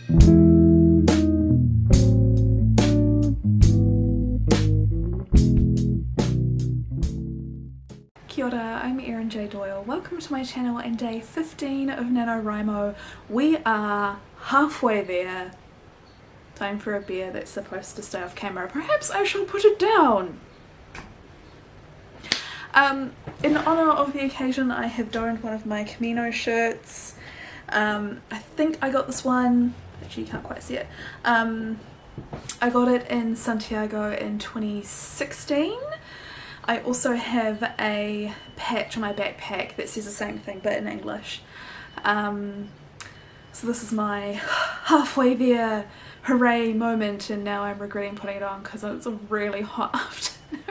Kia ora, I'm Erin J. Doyle. Welcome to my channel and day 15 of NaNoWriMo. We are halfway there. Time for a beer that's supposed to stay off camera. Perhaps I shall put it down. In honour of the occasion, I have donned one of my Camino shirts. I think I got this one, actually you can't quite see it. I got it in Santiago in 2016. I also have a patch on my backpack that says the same thing but in English. So this is my halfway there hooray moment, and now I'm regretting putting it on because it's a really hot afternoon.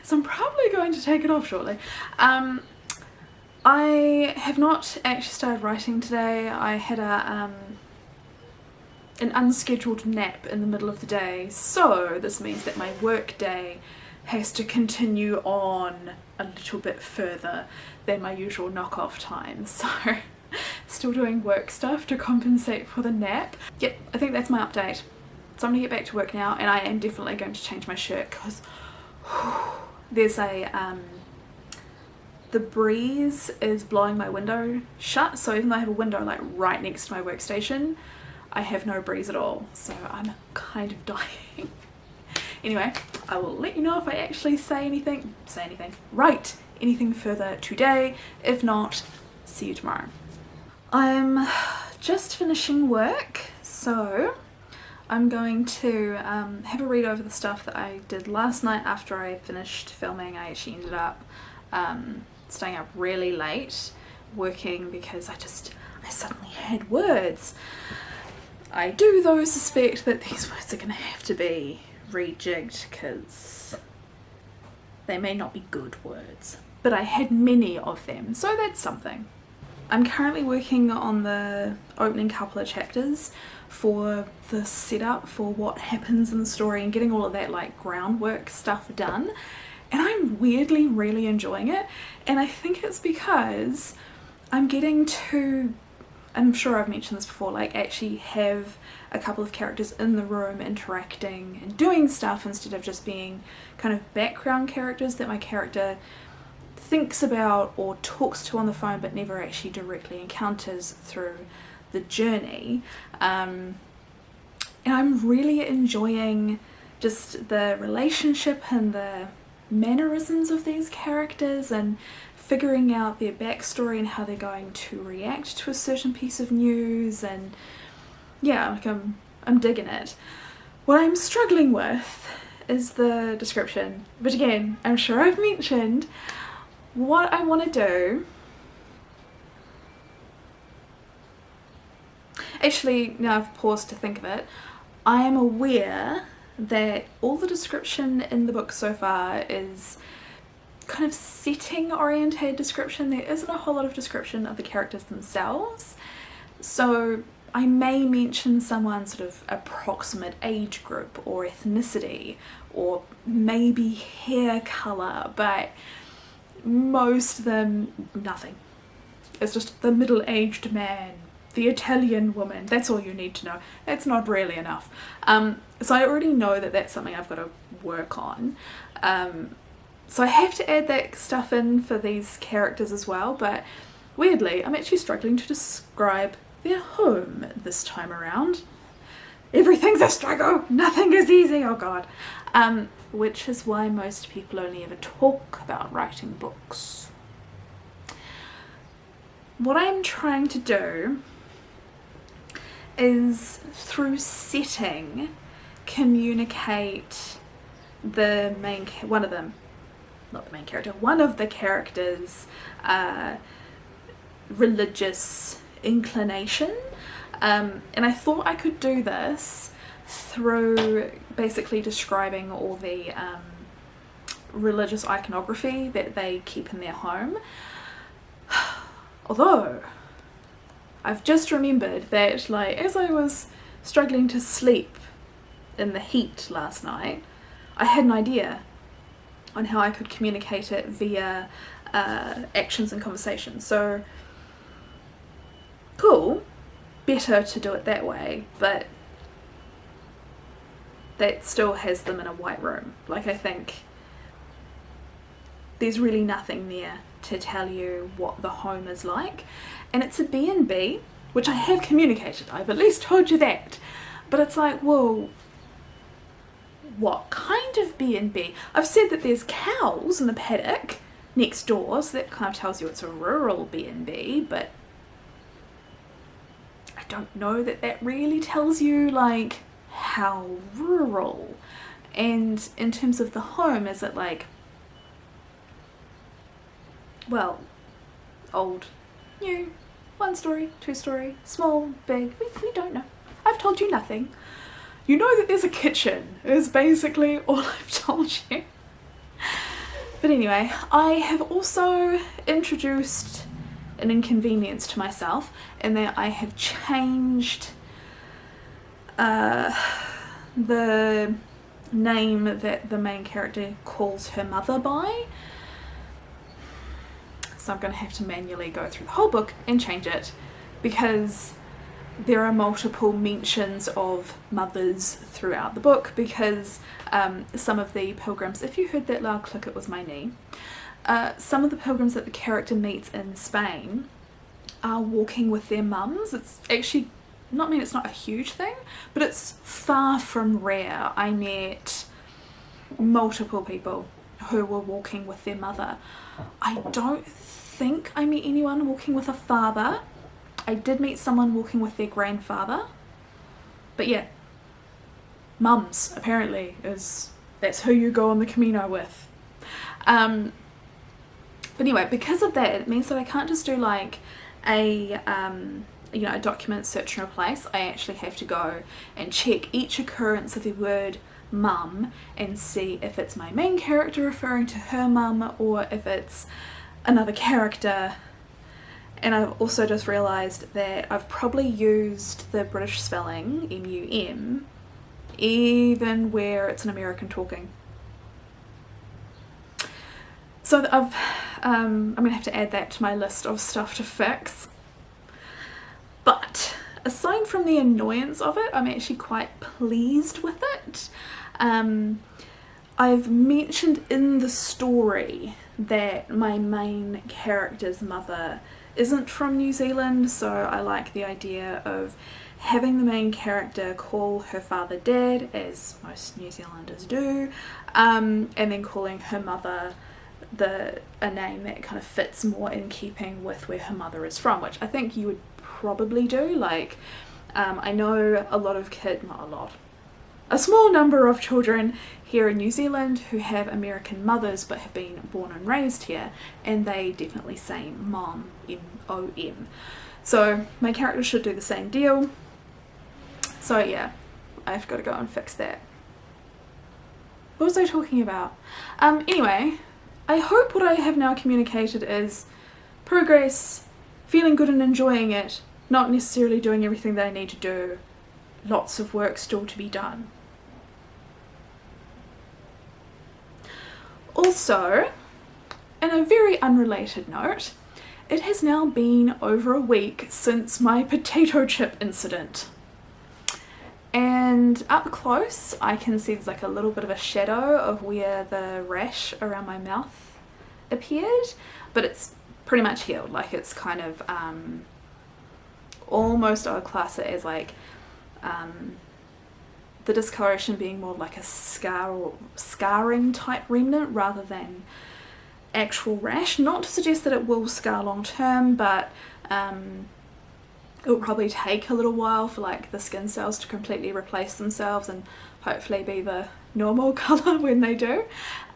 So I'm probably going to take it off shortly. I have not actually started writing today. I had an unscheduled nap in the middle of the day, so this means that my work day has to continue on a little bit further than my usual knock-off time. So still doing work stuff to compensate for the nap. Yep, I think that's my update. So I'm gonna get back to work now, and I am definitely going to change my shirt because there's a the breeze is blowing my window shut, so even though I have a window like right next to my workstation, I have no breeze at all, so I'm kind of dying. Anyway, I will let you know if I actually write anything further today. If not, see you tomorrow. I'm just finishing work, so I'm going to have a read over the stuff that I did last night after I finished filming. I actually ended up staying up really late working because I suddenly had words. I do though suspect that these words are going to have to be rejigged because they may not be good words, but I had many of them, so that's something. I'm currently working on the opening couple of chapters for the setup for what happens in the story and getting all of that like groundwork stuff done, and I'm weirdly really enjoying it, and I think it's because I'm getting to, I'm sure I've mentioned this before, like actually have a couple of characters in the room interacting and doing stuff instead of just being kind of background characters that my character thinks about or talks to on the phone but never actually directly encounters through the journey. And I'm really enjoying just the relationship and the mannerisms of these characters and figuring out their backstory and how they're going to react to a certain piece of news, and yeah, like I'm digging it. What I'm struggling with is the description, but again, I'm sure I've mentioned what I want to do. Actually, now I've paused to think of it, I am aware that all the description in the book so far is kind of setting oriented description. There isn't a whole lot of description of the characters themselves, so I may mention someone's sort of approximate age group or ethnicity or maybe hair colour, but most of them, nothing. It's just the middle-aged man, the Italian woman, that's all you need to know. That's not really enough. So I already know that that's something I've got to work on. So I have to add that stuff in for these characters as well, but weirdly I'm actually struggling to describe their home this time around. Everything's a struggle, nothing is easy, oh god. Which is why most people only ever talk about writing books. What I'm trying to do is, through setting, communicate the main, one of the characters' religious inclination, and I thought I could do this through basically describing all the religious iconography that they keep in their home. Although I've just remembered that, like, as I was struggling to sleep in the heat last night, I had an idea on how I could communicate it via actions and conversation. So cool. better to do it that way, but that still has them in a white room. Like, I think there's really nothing there to tell you what the home is like, and it's a B&B, which I have communicated, I've at least told you that, but it's like, well, what kind of B&B? I've said that there's cows in the paddock next door, so that kind of tells you it's a rural B&B, but I don't know that that really tells you like how rural. And in terms of the home, is it like, well, old, new, 1 story, 2 story, small, big, we don't know. I've told you nothing. You know that there's a kitchen, is basically all I've told you. But anyway, I have also introduced an inconvenience to myself in that I have changed the name that the main character calls her mother by. So I'm going to have to manually go through the whole book and change it, because there are multiple mentions of mothers throughout the book, because some of the pilgrims, if you heard that loud click, it was my knee, some of the pilgrims that the character meets in Spain are walking with their mums. It's actually, not mean it's not a huge thing, but it's far from rare. I met multiple people who were walking with their mother. I don't think I met anyone walking with a father. I did meet someone walking with their grandfather, but yeah, mums apparently that's who you go on the Camino with. But anyway, because of that, it means that I can't just do like a a document search and replace. I actually have to go and check each occurrence of the word mum and see if it's my main character referring to her mum or if it's another character. And I've also just realised that I've probably used the British spelling, M-U-M, even where it's an American talking. So I'm going to have to add that to my list of stuff to fix. But aside from the annoyance of it, I'm actually quite pleased with it. I've mentioned in the story that my main character's mother isn't from New Zealand, so I like the idea of having the main character call her father dad, as most New Zealanders do, and then calling her mother a name that kind of fits more in keeping with where her mother is from, which I think you would probably do. Like, I know a lot of a small number of children here in New Zealand who have American mothers but have been born and raised here, and they definitely say mom, M-O-M. So my character should do the same deal. So yeah, I've got to go and fix that. What was I talking about? Anyway, I hope what I have now communicated is progress, feeling good and enjoying it, not necessarily doing everything that I need to do, lots of work still to be done. Also, in a very unrelated note, it has now been over a week since my potato chip incident. And up close I can see there's like a little bit of a shadow of where the rash around my mouth appeared, but it's pretty much healed. Like, it's kind of almost, I would class it as like the discoloration being more like a scarring type remnant rather than actual rash. Not to suggest that it will scar long term, but it will probably take a little while for like the skin cells to completely replace themselves and hopefully be the normal colour when they do.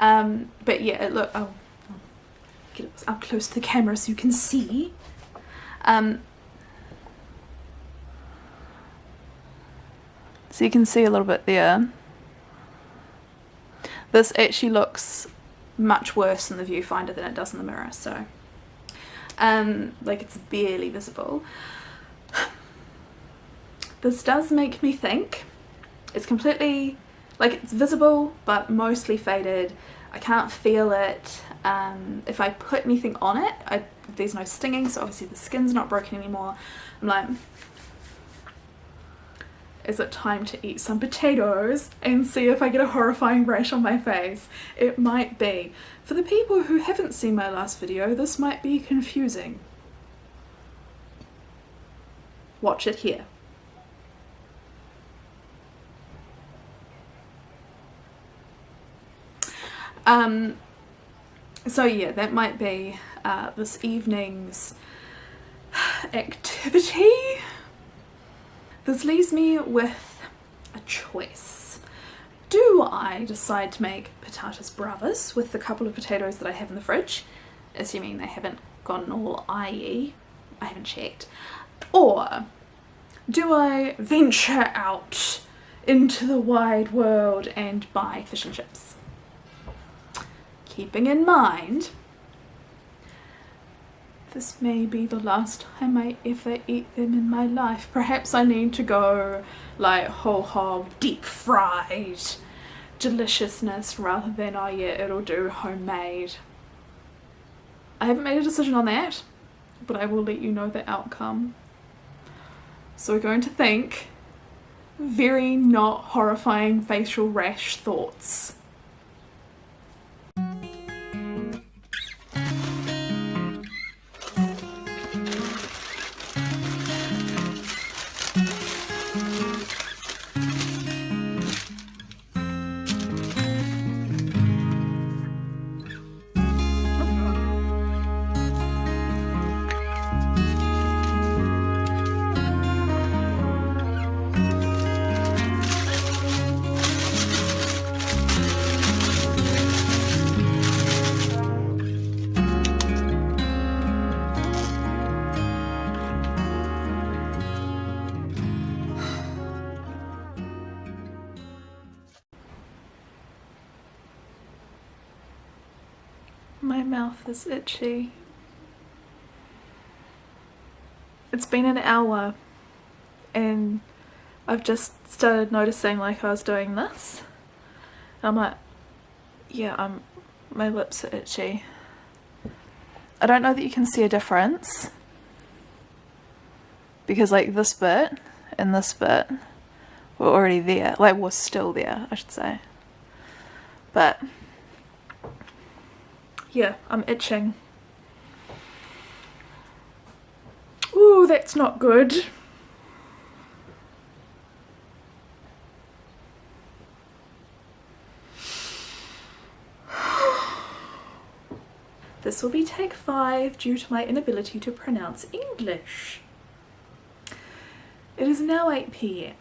But yeah, I'll get it up close to the camera so you can see. So you can see a little bit there. This actually looks much worse in the viewfinder than it does in the mirror, so like, it's barely visible. This does make me think it's completely, like, it's visible but mostly faded. I can't feel it. If I put anything on it, there's no stinging, so obviously the skin's not broken anymore. I'm like, is it time to eat some potatoes and see if I get a horrifying rash on my face? It might be. For the people who haven't seen my last video, this might be confusing. Watch it here. So yeah, that might be this evening's activity. This leaves me with a choice. Do I decide to make patatas bravas with the couple of potatoes that I have in the fridge, assuming they haven't gone all IE, I haven't checked, or do I venture out into the wide world and buy fish and chips? Keeping in mind, this may be the last time I ever eat them in my life. Perhaps I need to go like whole hog, deep fried deliciousness rather than, oh yeah, it'll do homemade. I haven't made a decision on that, but I will let you know the outcome. So we're going to think very not horrifying facial rash thoughts. My mouth is itchy. It's been an hour and I've just started noticing like I was doing this. And I'm like, yeah, my lips are itchy. I don't know that you can see a difference because like this bit and this bit were already there, like was still there, I should say. But yeah, I'm itching. Ooh, that's not good. This will be take 5 due to my inability to pronounce English. It is now 8 PM.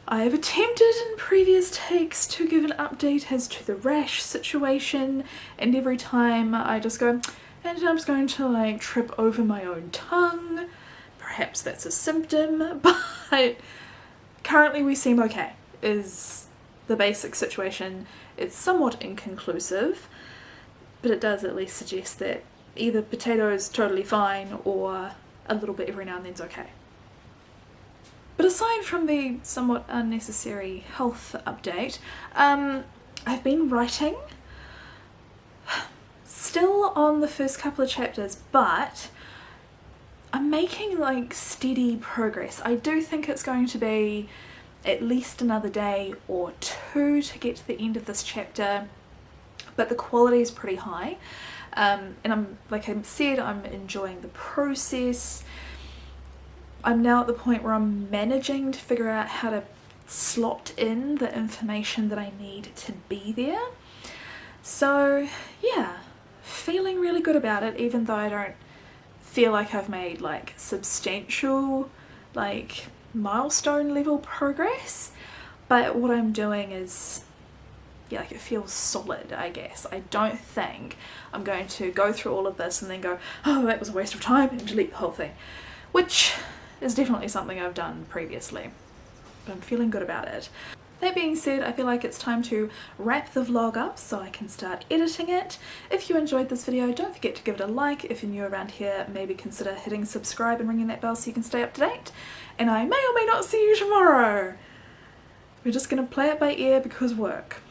I have attempted in previous takes to give an update as to the rash situation, and every time I just go, and I'm just going to like trip over my own tongue. Perhaps that's a symptom, but currently we seem okay, is the basic situation. It's somewhat inconclusive, but it does at least suggest that either potato is totally fine or a little bit every now and then's okay. But aside from the somewhat unnecessary health update, I've been writing, still on the first couple of chapters, but I'm making like steady progress. I do think it's going to be at least another day or 2 to get to the end of this chapter, but the quality is pretty high. And I'm, like I said, I'm enjoying the process. I'm now at the point where I'm managing to figure out how to slot in the information that I need to be there. So yeah, feeling really good about it, even though I don't feel like I've made like substantial like milestone level progress. But what I'm doing is, yeah, like it feels solid, I guess. I don't think I'm going to go through all of this and then go, oh, that was a waste of time, and delete the whole thing, which is definitely something I've done previously, but I'm feeling good about it. That being said, I feel like it's time to wrap the vlog up so I can start editing it. If you enjoyed this video, don't forget to give it a like. If you're new around here, maybe consider hitting subscribe and ringing that bell so you can stay up to date. And I may or may not see you tomorrow. We're just gonna play it by ear because work.